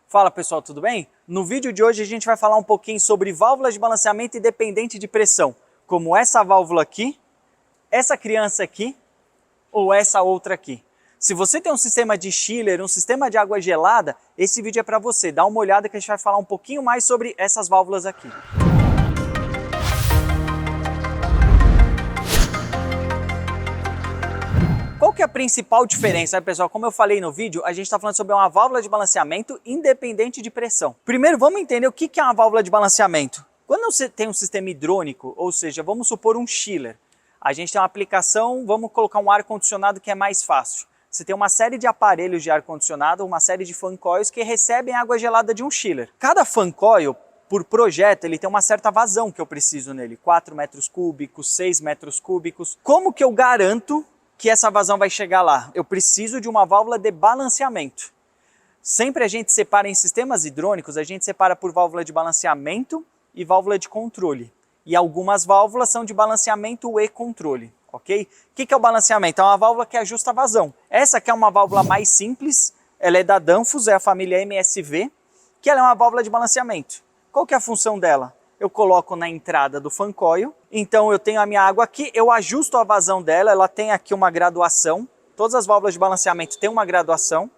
Fala pessoal, tudo bem? No vídeo de hoje a gente vai falar um pouquinho sobre válvulas de balanceamento independente de pressão, como essa válvula aqui, essa criança aqui ou essa outra aqui. Se você tem um sistema de chiller, um sistema de água gelada, esse vídeo é para você. Dá uma olhada que a gente vai falar um pouquinho mais sobre essas válvulas aqui. Qual que é a principal diferença, pessoal? Como eu falei no vídeo, a gente está falando sobre uma válvula de balanceamento independente de pressão. Primeiro, vamos entender o que é uma válvula de balanceamento. Quando você tem um sistema hidrônico, ou seja, vamos supor um chiller, a gente tem uma aplicação, vamos colocar um ar-condicionado que é mais fácil. Você tem uma série de aparelhos de ar-condicionado, uma série de fan coils que recebem água gelada de um chiller. Cada fan coil, por projeto, ele tem uma certa vazão que eu preciso nele, 4 metros cúbicos, 6 metros cúbicos. Como que eu garanto que essa vazão vai chegar lá? Eu preciso de uma válvula de balanceamento. Sempre a gente separa em sistemas hidrônicos, a gente separa por válvula de balanceamento e válvula de controle. E algumas válvulas são de balanceamento e controle, ok? O que é o balanceamento? É uma válvula que ajusta a vazão. Essa aqui é uma válvula mais simples, ela é da Danfoss, é a família MSV, que ela é uma válvula de balanceamento. Qual que é a função dela? Eu coloco na entrada do fan coil, então eu tenho a minha água aqui, eu ajusto a vazão dela, ela tem aqui uma graduação, todas as válvulas de balanceamento têm uma graduação,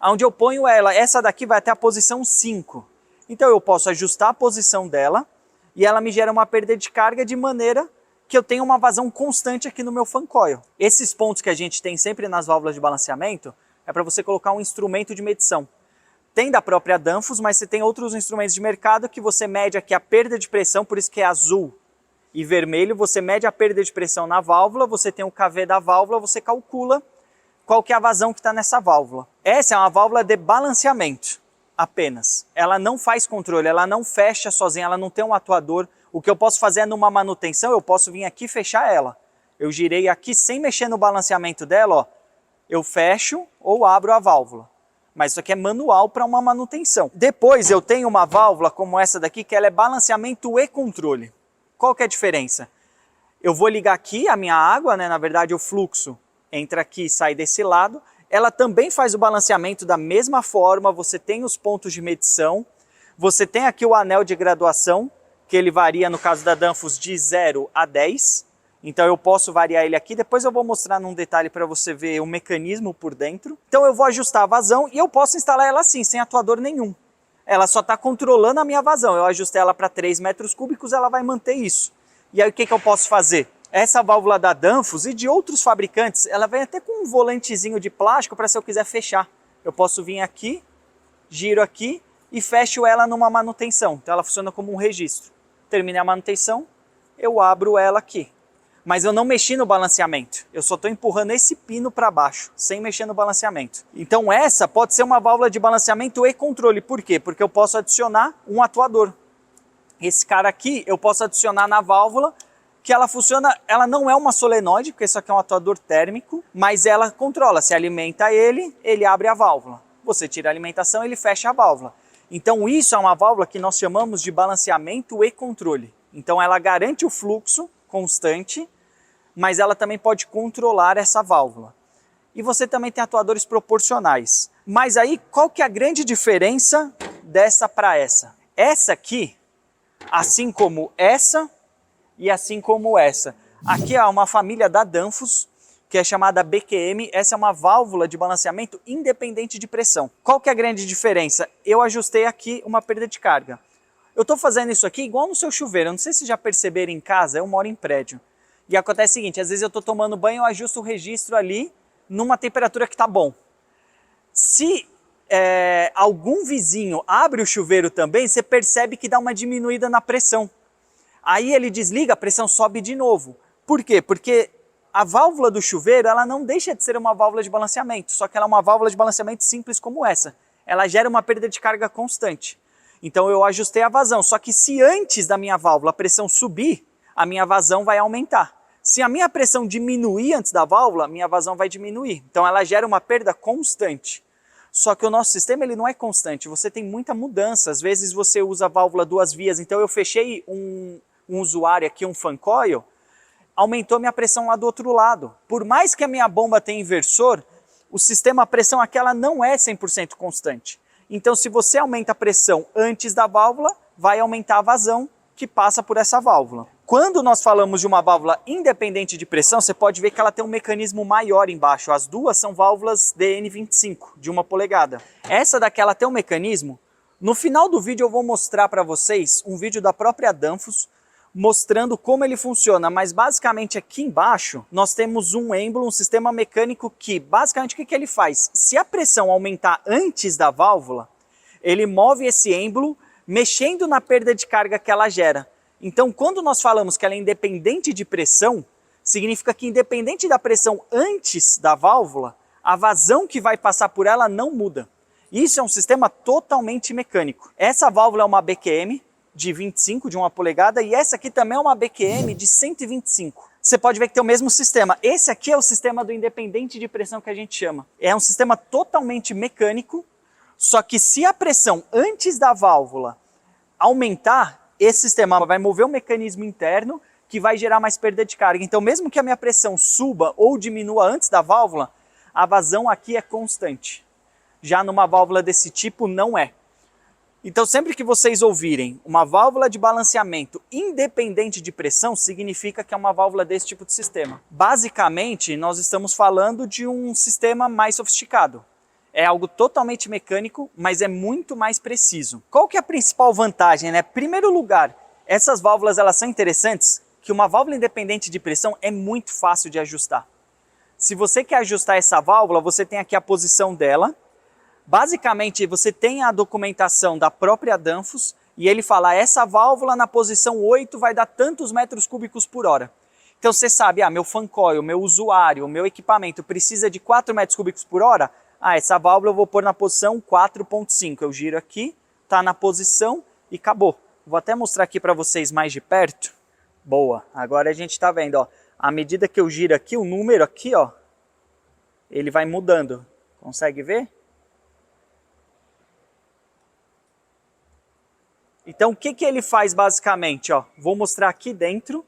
onde eu ponho ela, essa daqui vai até a posição 5, então eu posso ajustar a posição dela e ela me gera uma perda de carga de maneira que eu tenho uma vazão constante aqui no meu fan coil. Esses pontos que a gente tem sempre nas válvulas de balanceamento é para você colocar um instrumento de medição. Tem da própria Danfoss, mas você tem outros instrumentos de mercado que você mede aqui a perda de pressão, por isso que é azul e vermelho, você mede a perda de pressão na válvula, você tem o KV da válvula, você calcula qual que é a vazão que está nessa válvula. Essa é uma válvula de balanceamento apenas. Ela não faz controle, ela não fecha sozinha, ela não tem um atuador. O que eu posso fazer é numa manutenção, eu posso vir aqui e fechar ela. Eu girei aqui sem mexer no balanceamento dela, ó, eu fecho ou abro a válvula. Mas isso aqui é manual para uma manutenção. Depois eu tenho uma válvula como essa daqui, que ela é balanceamento e controle. Qual que é a diferença? Eu vou ligar aqui a minha água, né? Na verdade o fluxo entra aqui e sai desse lado. Ela também faz o balanceamento da mesma forma, você tem os pontos de medição, você tem aqui o anel de graduação, que ele varia no caso da Danfoss de 0 a 10. Então eu posso variar ele aqui, depois eu vou mostrar num detalhe para você ver o mecanismo por dentro. Então eu vou ajustar a vazão e eu posso instalar ela assim, sem atuador nenhum. Ela só está controlando a minha vazão, eu ajustei ela para 3 metros cúbicos, ela vai manter isso. E aí o que eu posso fazer? Essa válvula da Danfoss e de outros fabricantes, ela vem até com um volantezinho de plástico para se eu quiser fechar. Eu posso vir aqui, giro aqui e fecho ela numa manutenção. Então ela funciona como um registro. Terminei a manutenção, eu abro ela aqui. Mas eu não mexi no balanceamento, eu só estou empurrando esse pino para baixo, sem mexer no balanceamento. Então essa pode ser uma válvula de balanceamento e controle. Por quê? Porque eu posso adicionar um atuador. Esse cara aqui eu posso adicionar na válvula, que ela funciona, ela não é uma solenoide, porque isso aqui é um atuador térmico, mas ela controla, se alimenta ele, ele abre a válvula. Você tira a alimentação, ele fecha a válvula. Então isso é uma válvula que nós chamamos de balanceamento e controle. Então ela garante o fluxo constante, mas ela também pode controlar essa válvula. E você também tem atuadores proporcionais. Mas aí, qual que é a grande diferença dessa para essa? Essa aqui, assim como essa e assim como essa. Aqui é uma família da Danfoss, que é chamada BQM. Essa é uma válvula de balanceamento independente de pressão. Qual que é a grande diferença? Eu ajustei aqui uma perda de carga. Eu estou fazendo isso aqui igual no seu chuveiro, eu não sei se já perceberam em casa, eu moro em prédio. E acontece o seguinte, às vezes eu estou tomando banho, eu ajusto o registro ali numa temperatura que está bom. Se algum vizinho abre o chuveiro também, você percebe que dá uma diminuída na pressão. Aí ele desliga, a pressão sobe de novo. Por quê? Porque a válvula do chuveiro, ela não deixa de ser uma válvula de balanceamento, só que ela é uma válvula de balanceamento simples como essa. Ela gera uma perda de carga constante. Então eu ajustei a vazão, só que se antes da minha válvula a pressão subir, a minha vazão vai aumentar. Se a minha pressão diminuir antes da válvula, minha vazão vai diminuir. Então ela gera uma perda constante. Só que o nosso sistema ele não é constante, você tem muita mudança. Às vezes você usa a válvula duas vias, então eu fechei um usuário aqui, um fan coil, aumentou minha pressão lá do outro lado. Por mais que a minha bomba tenha inversor, o sistema, a pressão aqui ela não é 100% constante. Então, se você aumenta a pressão antes da válvula, vai aumentar a vazão que passa por essa válvula. Quando nós falamos de uma válvula independente de pressão, você pode ver que ela tem um mecanismo maior embaixo. As duas são válvulas DN25, de 1 polegada. Essa daqui ela tem um mecanismo. No final do vídeo eu vou mostrar para vocês um vídeo da própria Danfoss, mostrando como ele funciona, mas basicamente aqui embaixo nós temos um êmbolo, um sistema mecânico que basicamente o que ele faz? Se a pressão aumentar antes da válvula, ele move esse êmbolo mexendo na perda de carga que ela gera. Então quando nós falamos que ela é independente de pressão, significa que independente da pressão antes da válvula, a vazão que vai passar por ela não muda. Isso é um sistema totalmente mecânico. Essa válvula é uma BQM, de 25, de 1 polegada, e essa aqui também é uma BQM de 125. Você pode ver que tem o mesmo sistema. Esse aqui é o sistema do independente de pressão que a gente chama. É um sistema totalmente mecânico, só que se a pressão antes da válvula aumentar, esse sistema vai mover um mecanismo interno que vai gerar mais perda de carga. Então mesmo que a minha pressão suba ou diminua antes da válvula, a vazão aqui é constante. Já numa válvula desse tipo não é. Então sempre que vocês ouvirem uma válvula de balanceamento independente de pressão, significa que é uma válvula desse tipo de sistema. Basicamente, nós estamos falando de um sistema mais sofisticado. É algo totalmente mecânico, mas é muito mais preciso. Qual que é a principal vantagem, né? Primeiro lugar, essas válvulas elas são interessantes, que uma válvula independente de pressão é muito fácil de ajustar. Se você quer ajustar essa válvula, você tem aqui a posição dela. Basicamente, você tem a documentação da própria Danfoss e ele fala, essa válvula na posição 8 vai dar tantos metros cúbicos por hora. Então você sabe, meu fan coil, meu usuário, meu equipamento precisa de 4 metros cúbicos por hora? Essa válvula eu vou pôr na posição 4.5. Eu giro aqui, tá na posição e acabou. Vou até mostrar aqui para vocês mais de perto. Boa, agora a gente está vendo, ó, à medida que eu giro aqui, o número aqui, ó, ele vai mudando. Consegue ver? Então o que ele faz basicamente? Ó, vou mostrar aqui dentro,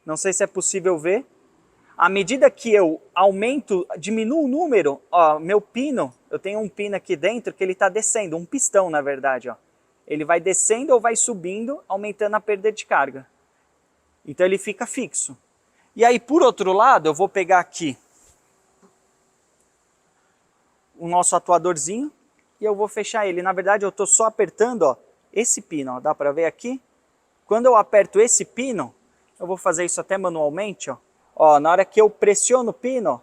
não sei se é possível ver. À medida que eu aumento, diminuo o número, ó, meu pino, eu tenho um pino aqui dentro que ele está descendo, um pistão na verdade. Ó. Ele vai descendo ou vai subindo, aumentando a perda de carga. Então ele fica fixo. E aí por outro lado, eu vou pegar aqui o nosso atuadorzinho e eu vou fechar ele. Na verdade eu estou só apertando, ó, esse pino, ó, dá para ver aqui? Quando eu aperto esse pino, eu vou fazer isso até manualmente, ó. Ó, na hora que eu pressiono o pino, ó,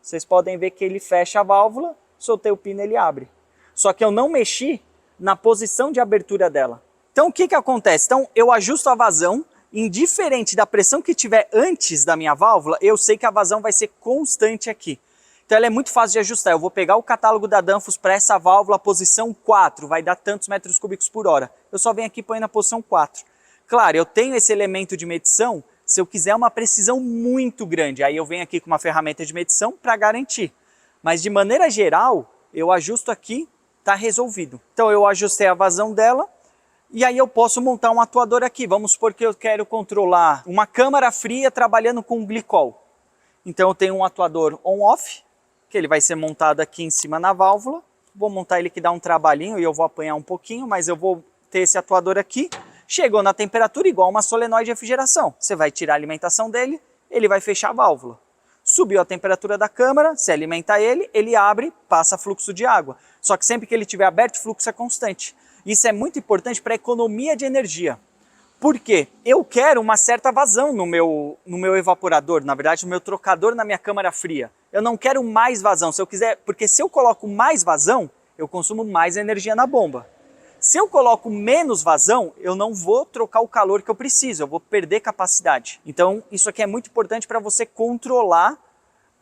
vocês podem ver que ele fecha a válvula, soltei o pino, ele abre. Só que eu não mexi na posição de abertura dela. Então o que acontece? Então eu ajusto a vazão, indiferente da pressão que tiver antes da minha válvula, eu sei que a vazão vai ser constante aqui. Então ela é muito fácil de ajustar. Eu vou pegar o catálogo da Danfoss para essa válvula, posição 4, vai dar tantos metros cúbicos por hora. Eu só venho aqui e ponho na posição 4. Claro, eu tenho esse elemento de medição, se eu quiser uma precisão muito grande, aí eu venho aqui com uma ferramenta de medição para garantir. Mas de maneira geral, eu ajusto aqui, está resolvido. Então eu ajustei a vazão dela, e aí eu posso montar um atuador aqui. Vamos supor que eu quero controlar uma câmara fria trabalhando com glicol. Então eu tenho um atuador on-off, que ele vai ser montado aqui em cima na válvula. Vou montar ele que dá um trabalhinho e eu vou apanhar um pouquinho, mas eu vou ter esse atuador aqui. Chegou na temperatura igual uma solenoide de refrigeração. Você vai tirar a alimentação dele, ele vai fechar a válvula. Subiu a temperatura da câmara, se alimenta ele, ele abre, passa fluxo de água. Só que sempre que ele estiver aberto, o fluxo é constante. Isso é muito importante para a economia de energia. Por quê? Eu quero uma certa vazão no meu evaporador, na verdade no meu trocador na minha câmara fria. Eu não quero mais vazão, se eu quiser, porque se eu coloco mais vazão, eu consumo mais energia na bomba. Se eu coloco menos vazão, eu não vou trocar o calor que eu preciso, eu vou perder capacidade. Então isso aqui é muito importante para você controlar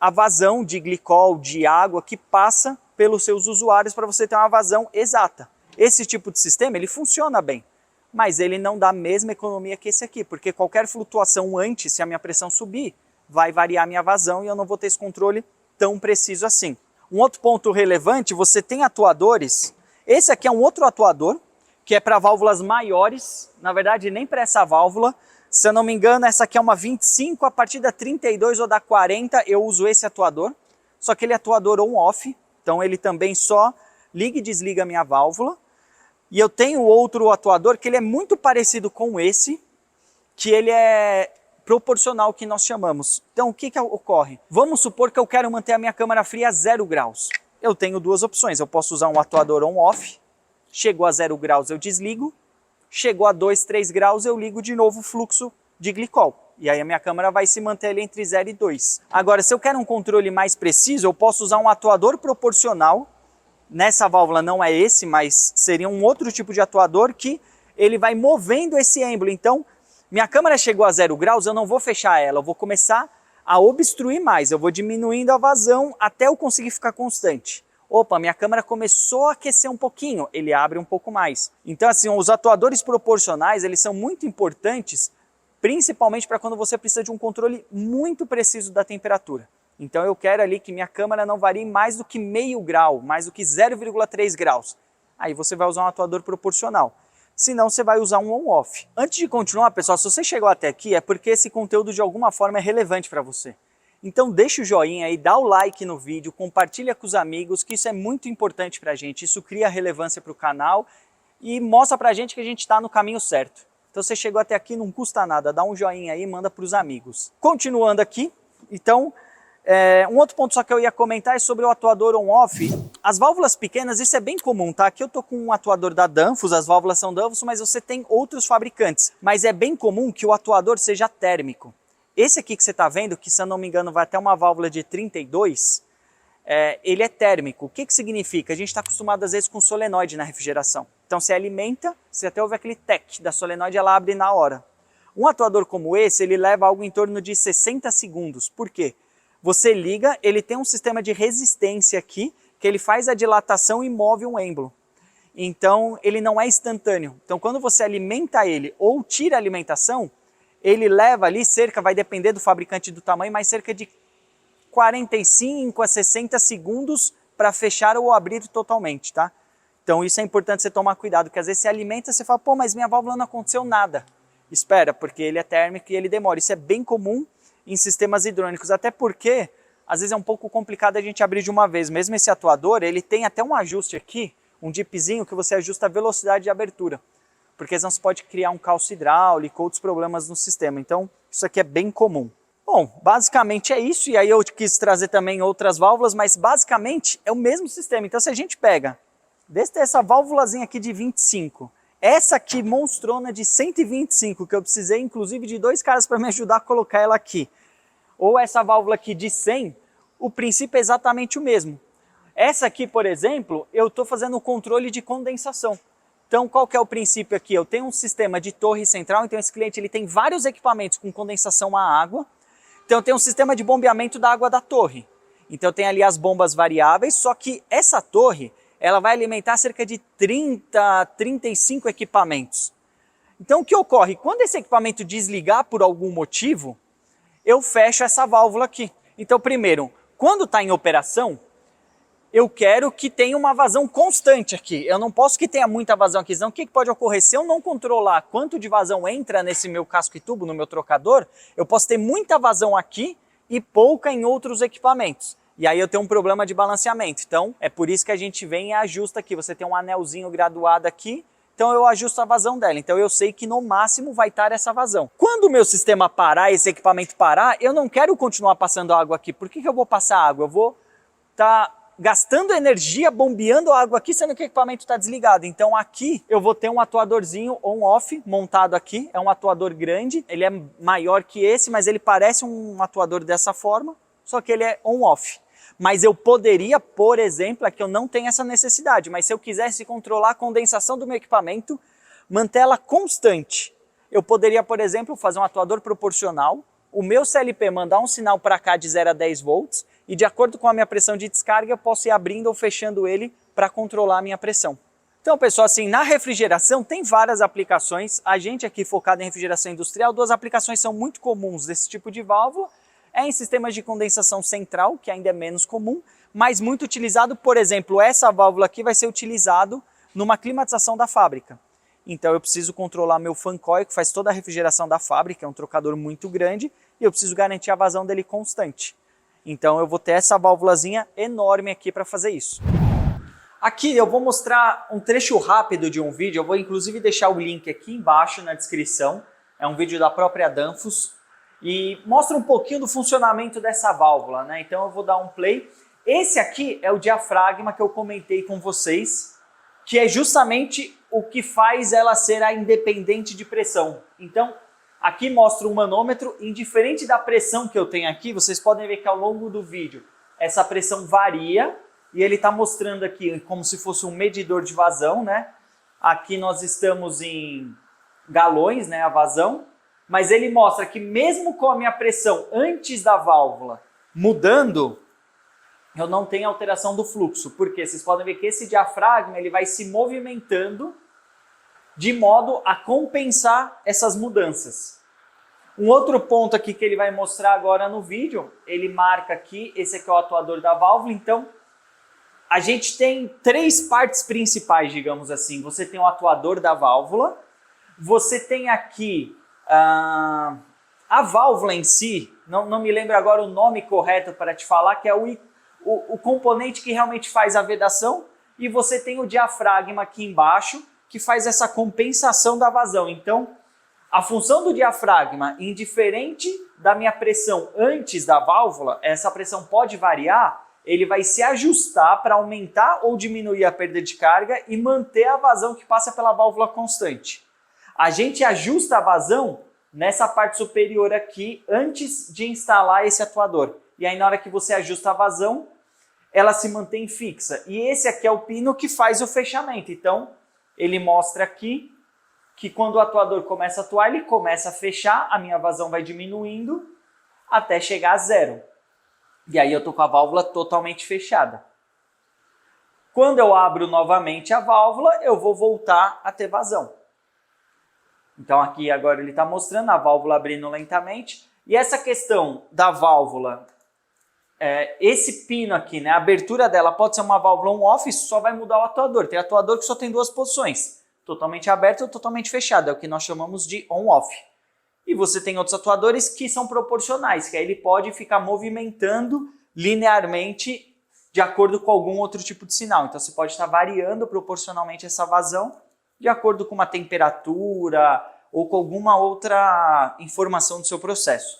a vazão de glicol, de água que passa pelos seus usuários para você ter uma vazão exata. Esse tipo de sistema ele funciona bem. Mas ele não dá a mesma economia que esse aqui, porque qualquer flutuação antes, se a minha pressão subir, vai variar a minha vazão e eu não vou ter esse controle tão preciso assim. Um outro ponto relevante, você tem atuadores, esse aqui é um outro atuador, que é para válvulas maiores, na verdade nem para essa válvula, se eu não me engano essa aqui é uma 25, a partir da 32 ou da 40 eu uso esse atuador, só que ele é atuador on-off, então ele também só liga e desliga a minha válvula. E eu tenho outro atuador que ele é muito parecido com esse, que ele é proporcional, que nós chamamos. Então, o que ocorre? Vamos supor que eu quero manter a minha câmara fria a 0 graus. Eu tenho duas opções, eu posso usar um atuador on-off, chegou a 0 graus eu desligo, chegou a 2, 3 graus eu ligo de novo o fluxo de glicol. E aí a minha câmara vai se manter ali entre 0 e 2. Agora, se eu quero um controle mais preciso, eu posso usar um atuador proporcional. Nessa válvula não é esse, mas seria um outro tipo de atuador que ele vai movendo esse êmbolo. Então, minha câmara chegou a 0 graus, eu não vou fechar ela, eu vou começar a obstruir mais, eu vou diminuindo a vazão até eu conseguir ficar constante. Opa, minha câmara começou a aquecer um pouquinho, ele abre um pouco mais. Então, assim, os atuadores proporcionais, eles são muito importantes, principalmente para quando você precisa de um controle muito preciso da temperatura. Então eu quero ali que minha câmara não varie mais do que meio grau, mais do que 0,3 graus. Aí você vai usar um atuador proporcional. Senão você vai usar um on-off. Antes de continuar, pessoal, se você chegou até aqui é porque esse conteúdo de alguma forma é relevante para você. Então deixa o joinha aí, dá o like no vídeo, compartilha com os amigos, que isso é muito importante para a gente. Isso cria relevância para o canal e mostra para a gente que a gente está no caminho certo. Então você chegou até aqui, não custa nada, dá um joinha aí e manda para os amigos. Continuando aqui, então, um outro ponto só que eu ia comentar é sobre o atuador on-off. As válvulas pequenas, isso é bem comum, tá? Aqui eu tô com um atuador da Danfoss, as válvulas são Danfoss, mas você tem outros fabricantes. Mas é bem comum que o atuador seja térmico. Esse aqui que você está vendo, que se eu não me engano vai até uma válvula de 32, ele é térmico. O que significa? A gente está acostumado às vezes com solenoide na refrigeração. Então você alimenta, você até ouve aquele tec da solenoide, ela abre na hora. Um atuador como esse, ele leva algo em torno de 60 segundos. Por quê? Você liga, ele tem um sistema de resistência aqui, que ele faz a dilatação e move um êmbolo. Então ele não é instantâneo. Então quando você alimenta ele ou tira a alimentação, ele leva ali cerca, vai depender do fabricante e do tamanho, mas cerca de 45 a 60 segundos para fechar ou abrir totalmente, tá? Então isso é importante você tomar cuidado, porque às vezes você alimenta e você fala, pô, mas minha válvula não aconteceu nada. Espera, porque ele é térmico e ele demora. Isso é bem comum em sistemas hidrônicos, até porque às vezes é um pouco complicado a gente abrir de uma vez. Mesmo esse atuador, ele tem até um ajuste aqui, um dipzinho que você ajusta a velocidade de abertura, porque senão você pode criar um calço hidráulico, outros problemas no sistema. Então isso aqui é bem comum. Bom, basicamente é isso, e aí eu quis trazer também outras válvulas, mas basicamente é o mesmo sistema. Então se a gente pega essa válvulazinha aqui de 25, essa aqui monstrona de 125, que eu precisei inclusive de 2 caras para me ajudar a colocar ela aqui, ou essa válvula aqui de 100, o princípio é exatamente o mesmo. Essa aqui, por exemplo, eu estou fazendo o controle de condensação. Então qual que é o princípio aqui? Eu tenho um sistema de torre central, então esse cliente ele tem vários equipamentos com condensação à água. Então eu tenho um sistema de bombeamento da água da torre. Então tem ali as bombas variáveis, só que essa torre ela vai alimentar cerca de 30, 35 equipamentos. Então o que ocorre? Quando esse equipamento desligar por algum motivo, eu fecho essa válvula aqui. Então primeiro, quando está em operação, eu quero que tenha uma vazão constante aqui. Eu não posso que tenha muita vazão aqui, senão o que pode ocorrer? Se eu não controlar quanto de vazão entra nesse meu casco e tubo, no meu trocador, eu posso ter muita vazão aqui e pouca em outros equipamentos. E aí eu tenho um problema de balanceamento. Então é por isso que a gente vem e ajusta aqui. Você tem um anelzinho graduado aqui, então eu ajusto a vazão dela. Então eu sei que no máximo vai estar essa vazão. Quando o meu sistema parar, esse equipamento parar, eu não quero continuar passando água aqui. Por que eu vou passar água? Eu vou estar gastando energia, bombeando a água aqui, sendo que o equipamento está desligado. Então aqui eu vou ter um atuadorzinho on-off montado aqui. É um atuador grande, ele é maior que esse, mas ele parece um atuador dessa forma, só que ele é on-off. Mas eu poderia, por exemplo, aqui eu não tenho essa necessidade, mas se eu quisesse controlar a condensação do meu equipamento, manter ela constante, eu poderia, por exemplo, fazer um atuador proporcional, o meu CLP mandar um sinal para cá de 0 a 10 volts, e de acordo com a minha pressão de descarga, eu posso ir abrindo ou fechando ele para controlar a minha pressão. Então, pessoal, assim, na refrigeração tem várias aplicações. A gente aqui focado em refrigeração industrial, 2 aplicações são muito comuns desse tipo de válvula. É em sistemas de condensação central, que ainda é menos comum, mas muito utilizado, por exemplo, essa válvula aqui vai ser utilizado numa climatização da fábrica. Então eu preciso controlar meu fan coil, que faz toda a refrigeração da fábrica, é um trocador muito grande, e eu preciso garantir a vazão dele constante. Então eu vou ter essa válvulazinha enorme aqui para fazer isso. Aqui eu vou mostrar um trecho rápido de um vídeo, eu vou inclusive deixar o link aqui embaixo na descrição, é um vídeo da própria Danfoss e mostra um pouquinho do funcionamento dessa válvula, né? Então eu vou dar um play. Esse aqui é o diafragma que eu comentei com vocês, que é justamente o que faz ela ser a independente de pressão. Então aqui mostra o manômetro, indiferente da pressão que eu tenho aqui, vocês podem ver que ao longo do vídeo essa pressão varia, e ele está mostrando aqui como se fosse um medidor de vazão, né? Aqui nós estamos em galões, né, a vazão, mas ele mostra que mesmo com a minha pressão antes da válvula mudando, eu não tenho alteração do fluxo, porque vocês podem ver que esse diafragma ele vai se movimentando de modo a compensar essas mudanças. Um outro ponto aqui que ele vai mostrar agora no vídeo, ele marca aqui, esse aqui é o atuador da válvula, então a gente tem três partes principais, digamos assim. Você tem o atuador da válvula, você tem aqui a válvula em si, não me lembro agora o nome correto para te falar, que é o componente que realmente faz a vedação, e você tem o diafragma aqui embaixo, que faz essa compensação da vazão. Então, a função do diafragma, indiferente da minha pressão antes da válvula, essa pressão pode variar, ele vai se ajustar para aumentar ou diminuir a perda de carga e manter a vazão que passa pela válvula constante. A gente ajusta a vazão nessa parte superior aqui antes de instalar esse atuador. E aí na hora que você ajusta a vazão, ela se mantém fixa. E esse aqui é o pino que faz o fechamento. Então ele mostra aqui que quando o atuador começa a atuar, ele começa a fechar, a minha vazão vai diminuindo até chegar a zero. E aí eu estou com a válvula totalmente fechada. Quando eu abro novamente a válvula, eu vou voltar a ter vazão. Então aqui agora ele está mostrando a válvula abrindo lentamente. E essa questão da válvula, esse pino aqui, né, a abertura dela pode ser uma válvula on-off, isso só vai mudar o atuador. Tem atuador que só tem duas posições, totalmente aberto ou totalmente fechado, é o que nós chamamos de on-off. E você tem outros atuadores que são proporcionais, que aí ele pode ficar movimentando linearmente de acordo com algum outro tipo de sinal. Então você pode estar variando proporcionalmente essa vazão de acordo com uma temperatura ou com alguma outra informação do seu processo.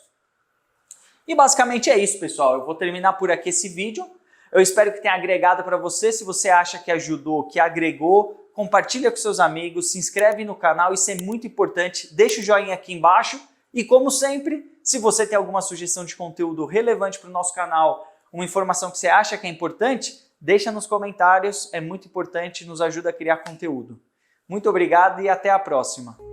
E basicamente é isso, pessoal. Eu vou terminar por aqui esse vídeo. Eu espero que tenha agregado para você. Se você acha que ajudou, que agregou, compartilha com seus amigos, se inscreve no canal, isso é muito importante, deixa o joinha aqui embaixo e como sempre, se você tem alguma sugestão de conteúdo relevante para o nosso canal, uma informação que você acha que é importante, deixa nos comentários, é muito importante, nos ajuda a criar conteúdo. Muito obrigado e até a próxima!